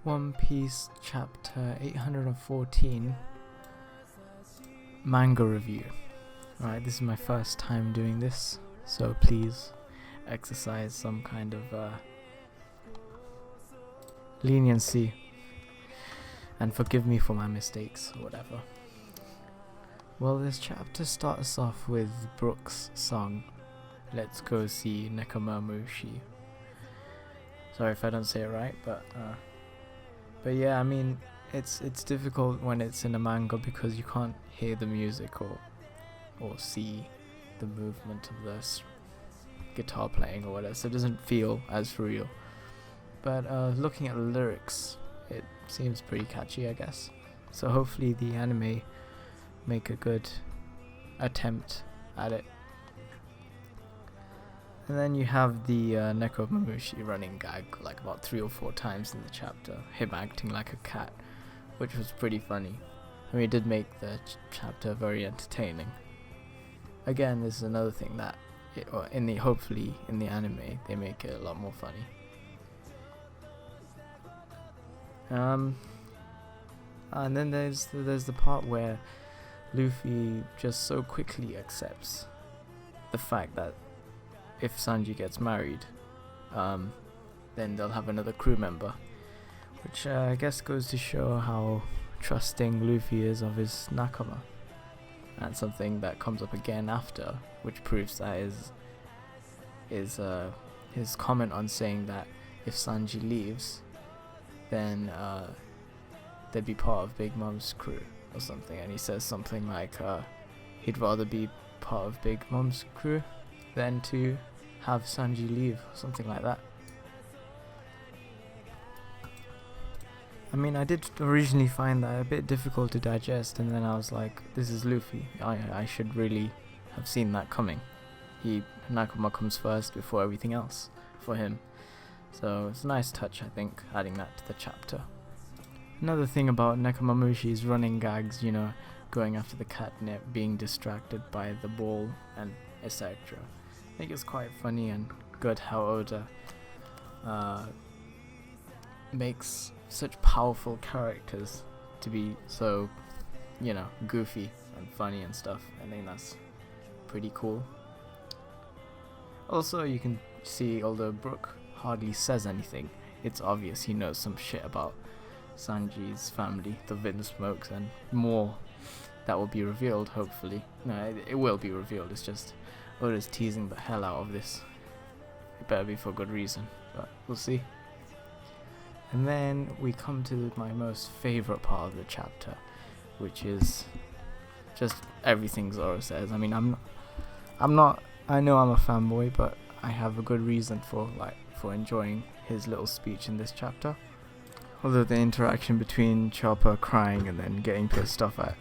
One Piece chapter 814 manga review. Alright, this is my first time doing this, so please exercise some kind of leniency and forgive me for my mistakes or whatever. Well, this chapter starts off with Brooks' song, Let's Go See Nekomamushi. Sorry if I don't say it right, but yeah, I mean, it's difficult when it's in a manga because you can't hear the music or see the movement of the guitar playing or whatever, so it doesn't feel as real. But looking at the lyrics, it seems pretty catchy, I guess. So hopefully the anime make a good attempt at it. And then you have the Nekomamushi running gag like about 3 or 4 times in the chapter, him acting like a cat, which was pretty funny. I mean, it did make the chapter very entertaining. Again, this is another thing that, hopefully in the anime, they make it a lot more funny. And then there's the part where Luffy just so quickly accepts the fact that if Sanji gets married, then they'll have another crew member, which I guess goes to show how trusting Luffy is of his nakama, and something that comes up again after, which proves that is his comment on saying that if Sanji leaves, then they'd be part of Big Mom's crew or something, and he says something like he'd rather be part of Big Mom's crew than to have Sanji leave, or something like that. I mean, I did originally find that a bit difficult to digest, and then I was like, this is Luffy, I should really have seen that coming. Nakama comes first before everything else for him. So it's a nice touch, I think, adding that to the chapter. Another thing about Nekomamushi's running gags, going after the catnip, being distracted by the ball, and etc. I think it's quite funny and good how Oda makes such powerful characters to be so, goofy and funny and stuff. I think that's pretty cool. Also, you can see, although Brook hardly says anything, it's obvious he knows some shit about Sanji's family, the Vinsmokes, and more that will be revealed, hopefully. No, it will be revealed, it's just Oda's teasing the hell out of this. It better be for good reason, but we'll see. And then we come to my most favourite part of the chapter, which is just everything Zoro says. I mean, I'm not, I know I'm a fanboy, but I have a good reason for enjoying his little speech in this chapter. Although the interaction between Chopper crying and then getting pissed off at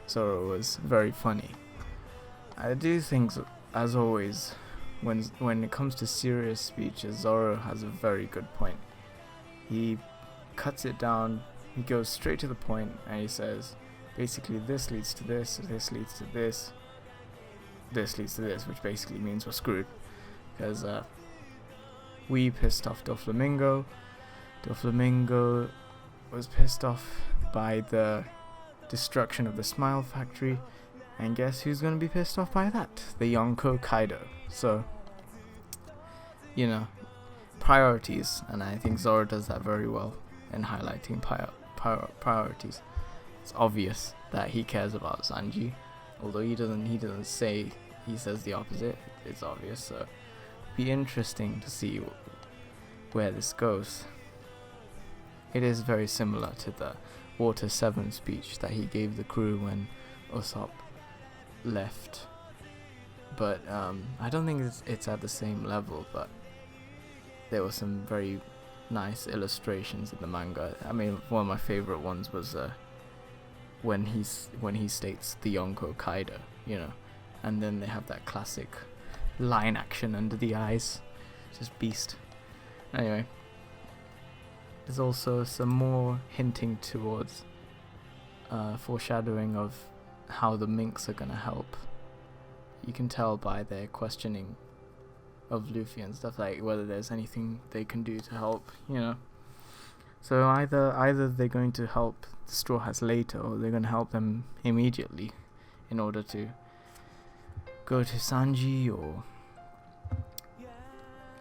Zoro was very funny. I do think, as always, when it comes to serious speeches, Zoro has a very good point. He cuts it down, he goes straight to the point, and he says, basically, this leads to this, this leads to this, this leads to this, which basically means we're screwed. Because we pissed off Doflamingo. Doflamingo was pissed off by the destruction of the Smile Factory, and guess who's going to be pissed off by that? The Yonko Kaido. So, priorities, and I think Zoro does that very well in highlighting priorities. It's obvious that he cares about Sanji, although he doesn't say, he says the opposite. It's obvious, so it'll be interesting to see where this goes. It is very similar to the Water 7 speech that he gave the crew when Usopp left, but I don't think it's at the same level, but there were some very nice illustrations in the manga. I mean, one of my favorite ones was when he states the Yonko Kaido, and then they have that classic line action under the eyes, just beast. Anyway, there's also some more hinting towards foreshadowing of how the minks are gonna help. You can tell by their questioning of Luffy and stuff, like whether there's anything they can do to help, So either they're going to help the Straw Hats later, or they're going to help them immediately in order to go to Sanji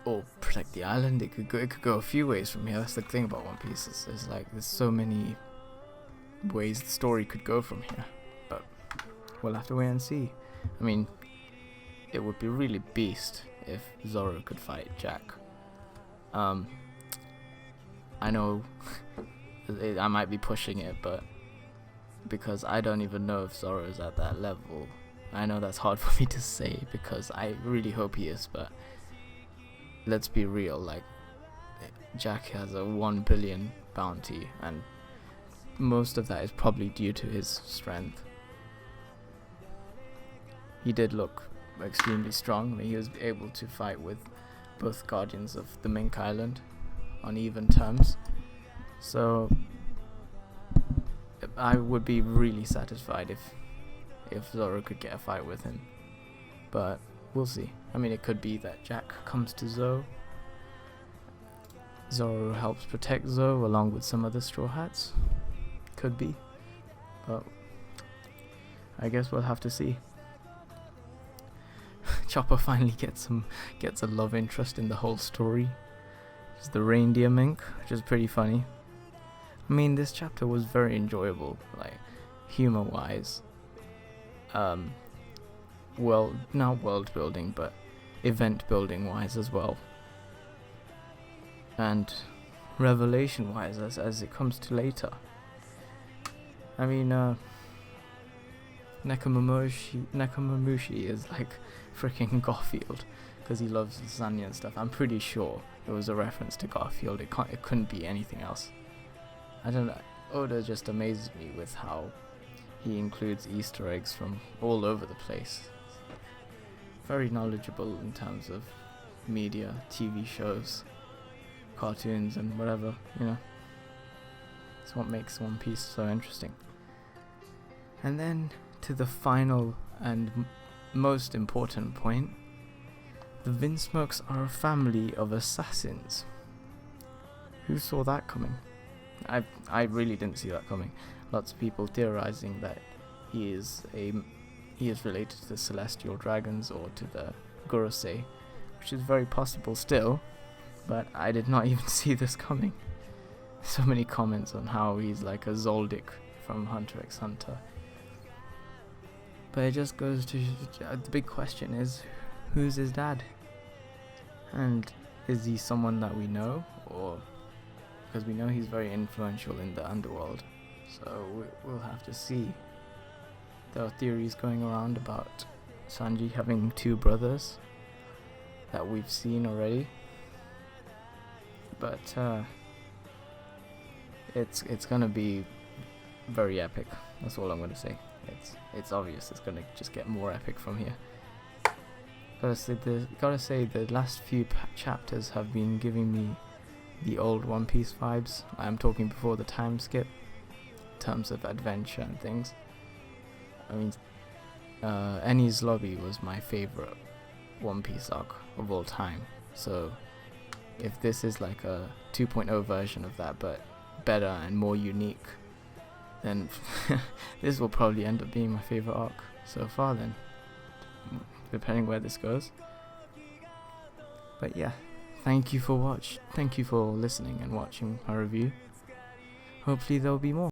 or protect the island. It could go a few ways from here. That's the thing about One Piece. Is like there's so many ways the story could go from here, but we'll have to wait and see. I mean, it would be really beast if Zoro could fight Jack. I know I might be pushing it, but because I don't even know if Zoro is at that level. I know that's hard for me to say because I really hope he is, but let's be real, like, Jack has a 1 billion bounty, and most of that is probably due to his strength. He did look extremely strong. I mean, he was able to fight with both guardians of the Mink Island on even terms. So I would be really satisfied if Zoro could get a fight with him. But we'll see. I mean, it could be that Jack comes to Zoro helps protect Zoe along with some other Straw Hats. Could be. But I guess we'll have to see. Chopper finally gets a love interest in the whole story. It's the reindeer mink, which is pretty funny. I mean, this chapter was very enjoyable, like humor-wise. Well, not world building, but event building wise as well, and revelation wise as it comes to later. I mean, Nekomamushi is like freaking Garfield because he loves lasagna and stuff. I'm pretty sure it was a reference to Garfield. It couldn't be anything else. I don't know. Oda just amazes me with how he includes Easter eggs from all over the place. Very knowledgeable in terms of media, TV shows, cartoons, and whatever, you know. It's what makes One Piece so interesting. And then to the final and most important point, the Vinsmokes are a family of assassins. Who saw that coming? I really didn't see that coming. Lots of people theorizing that he is related to the Celestial Dragons or to the Gorosei, which is very possible still, but I did not even see this coming. So many comments on how he's like a Zoldyck from Hunter x Hunter. But it just goes to the big question is, who's his dad? And is he someone that we know, or because we know he's very influential in the underworld, so we'll have to see. There are theories going around about Sanji having 2 brothers that we've seen already, but it's gonna be very epic. That's all I'm gonna say. It's obvious it's gonna just get more epic from here. Gotta say the last few chapters have been giving me the old One Piece vibes. I'm talking before the time skip, in terms of adventure and things. I mean, Enies Lobby was my favorite One Piece arc of all time. So if this is like a 2.0 version of that, but better and more unique, then this will probably end up being my favorite arc so far then, depending where this goes. But yeah, thank you for listening and watching my review. Hopefully there'll be more.